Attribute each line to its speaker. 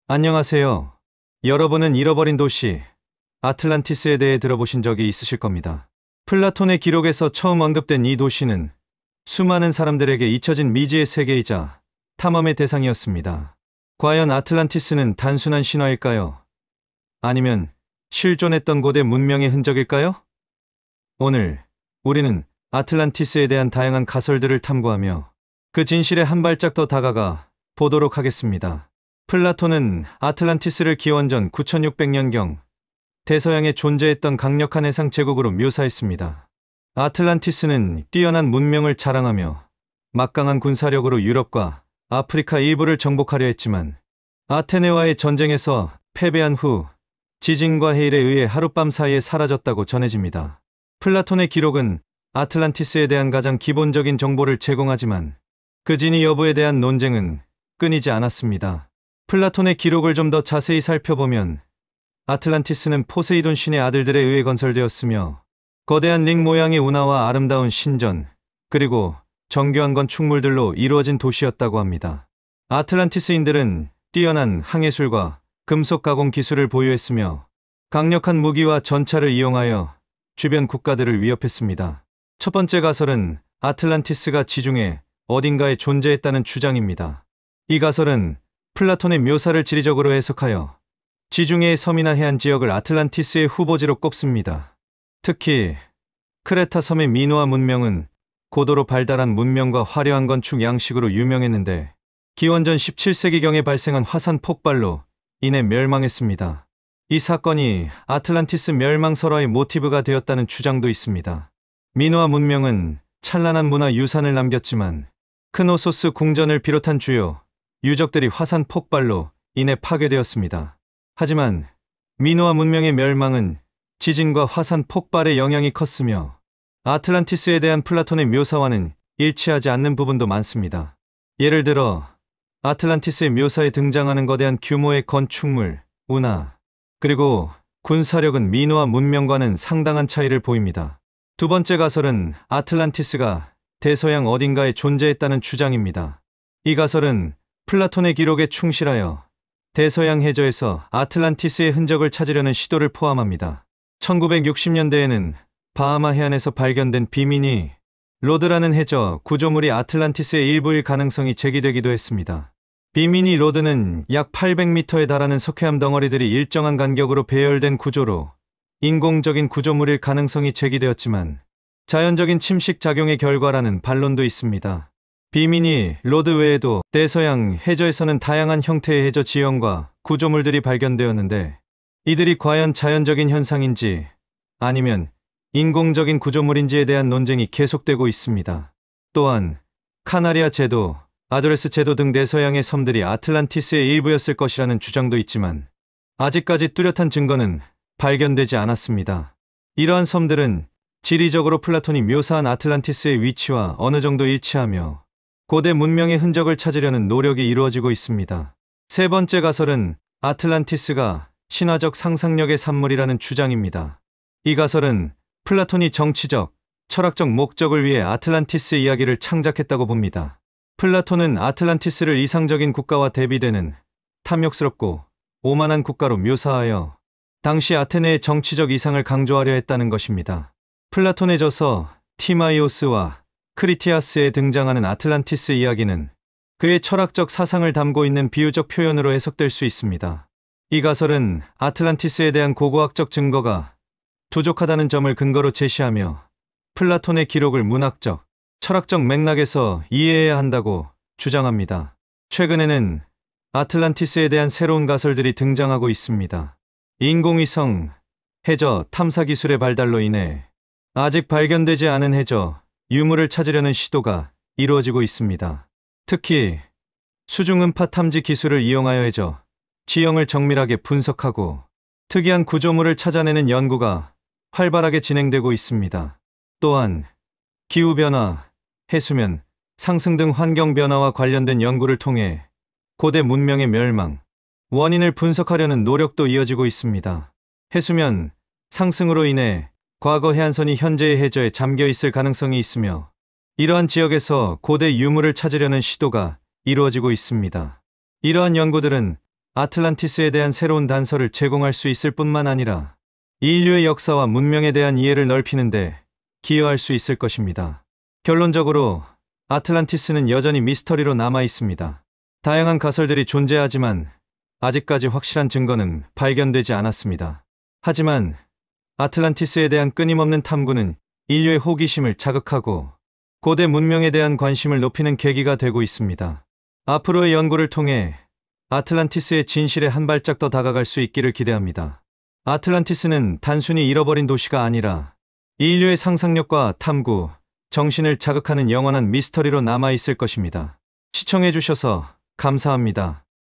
Speaker 1: 안녕하세요. 여러분은 잃어버린 도시 아틀란티스에 대해 들어보신 적이 있으실 겁니다. 플라톤의 기록에서 처음 언급된 이 도시는 수많은 사람들에게 잊혀진 미지의 세계이자 탐험의 대상이었습니다. 과연 아틀란티스는 단순한 신화일까요? 아니면 실존했던 고대 문명의 흔적일까요? 오늘 우리는 아틀란티스에 대한 다양한 가설들을 탐구하며 그 진실에 한 발짝 더 다가가 보도록 하겠습니다. 플라톤은 아틀란티스를 기원전 9600년경 대서양에 존재했던 강력한 해상 제국으로 묘사했습니다. 아틀란티스는 뛰어난 문명을 자랑하며 막강한 군사력으로 유럽과 아프리카 일부를 정복하려 했지만 아테네와의 전쟁에서 패배한 후 지진과 해일에 의해 하룻밤 사이에 사라졌다고 전해집니다. 플라톤의 기록은 아틀란티스에 대한 가장 기본적인 정보를 제공하지만 그 진위 여부에 대한 논쟁은 끊이지 않았습니다. 플라톤의 기록을 좀 더 자세히 살펴보면 아틀란티스는 포세이돈 신의 아들들에 의해 건설되었으며 거대한 링 모양의 운하와 아름다운 신전, 그리고 정교한 건축물들로 이루어진 도시였다고 합니다. 아틀란티스인들은 뛰어난 항해술과 금속 가공 기술을 보유했으며 강력한 무기와 전차를 이용하여 주변 국가들을 위협했습니다. 첫 번째 가설은 아틀란티스가 지중해 어딘가에 존재했다는 주장입니다. 이 가설은 플라톤의 묘사를 지리적으로 해석하여 지중해의 섬이나 해안 지역을 아틀란티스의 후보지로 꼽습니다. 특히 크레타 섬의 미노아 문명은 고도로 발달한 문명과 화려한 건축 양식으로 유명했는데 기원전 17세기경에 발생한 화산 폭발로 인해 멸망했습니다. 이 사건이 아틀란티스 멸망설화의 모티브가 되었다는 주장도 있습니다. 미노아 문명은 찬란한 문화 유산을 남겼지만 크노소스 궁전을 비롯한 주요 유적들이 화산 폭발로 인해 파괴되었습니다. 하지만 미노아 문명의 멸망은 지진과 화산 폭발의 영향이 컸으며 아틀란티스에 대한 플라톤의 묘사와는 일치하지 않는 부분도 많습니다. 예를 들어 아틀란티스의 묘사에 등장하는 거대한 규모의 건축물, 운하, 그리고 군사력은 미노아 문명과는 상당한 차이를 보입니다. 두 번째 가설은 아틀란티스가 대서양 어딘가에 존재했다는 주장입니다. 이 가설은 플라톤의 기록에 충실하여 대서양 해저에서 아틀란티스의 흔적을 찾으려는 시도를 포함합니다. 1960년대에는 바하마 해안에서 발견된 비미니 로드라는 해저 구조물이 아틀란티스의 일부일 가능성이 제기되기도 했습니다. 비미니 로드는 약 800m에 달하는 석회암 덩어리들이 일정한 간격으로 배열된 구조로 인공적인 구조물일 가능성이 제기되었지만 자연적인 침식 작용의 결과라는 반론도 있습니다. 비미니 로드 외에도 대서양 해저에서는 다양한 형태의 해저 지형과 구조물들이 발견되었는데 이들이 과연 자연적인 현상인지 아니면 인공적인 구조물인지에 대한 논쟁이 계속되고 있습니다. 또한 카나리아 제도, 아도레스 제도 등 대서양의 섬들이 아틀란티스의 일부였을 것이라는 주장도 있지만 아직까지 뚜렷한 증거는 발견되지 않았습니다. 이러한 섬들은 지리적으로 플라톤이 묘사한 아틀란티스의 위치와 어느 정도 일치하며 고대 문명의 흔적을 찾으려는 노력이 이루어지고 있습니다. 세 번째 가설은 아틀란티스가 신화적 상상력의 산물이라는 주장입니다. 이 가설은 플라톤이 정치적, 철학적 목적을 위해 아틀란티스 이야기를 창작했다고 봅니다. 플라톤은 아틀란티스를 이상적인 국가와 대비되는 탐욕스럽고 오만한 국가로 묘사하여 당시 아테네의 정치적 이상을 강조하려 했다는 것입니다. 플라톤의 저서 티마이오스와 크리티아스에 등장하는 아틀란티스 이야기는 그의 철학적 사상을 담고 있는 비유적 표현으로 해석될 수 있습니다. 이 가설은 아틀란티스에 대한 고고학적 증거가 부족하다는 점을 근거로 제시하며 플라톤의 기록을 문학적, 철학적 맥락에서 이해해야 한다고 주장합니다. 최근에는 아틀란티스에 대한 새로운 가설들이 등장하고 있습니다. 인공위성, 해저 탐사 기술의 발달로 인해 아직 발견되지 않은 해저, 유물을 찾으려는 시도가 이루어지고 있습니다. 특히 수중음파 탐지 기술을 이용하여 해저 지형을 정밀하게 분석하고 특이한 구조물을 찾아내는 연구가 활발하게 진행되고 있습니다. 또한 기후변화, 해수면 상승 등 환경변화와 관련된 연구를 통해 고대 문명의 멸망, 원인을 분석하려는 노력도 이어지고 있습니다. 해수면 상승으로 인해 과거 해안선이 현재의 해저에 잠겨 있을 가능성이 있으며 이러한 지역에서 고대 유물을 찾으려는 시도가 이루어지고 있습니다. 이러한 연구들은 아틀란티스에 대한 새로운 단서를 제공할 수 있을 뿐만 아니라 인류의 역사와 문명에 대한 이해를 넓히는데 기여할 수 있을 것입니다. 결론적으로 아틀란티스는 여전히 미스터리로 남아 있습니다. 다양한 가설들이 존재하지만 아직까지 확실한 증거는 발견되지 않았습니다. 하지만 아틀란티스에 대한 끊임없는 탐구는 인류의 호기심을 자극하고 고대 문명에 대한 관심을 높이는 계기가 되고 있습니다. 앞으로의 연구를 통해 아틀란티스의 진실에 한 발짝 더 다가갈 수 있기를 기대합니다. 아틀란티스는 단순히 잃어버린 도시가 아니라 인류의 상상력과 탐구, 정신을 자극하는 영원한 미스터리로 남아 있을 것입니다. 시청해주셔서 감사합니다.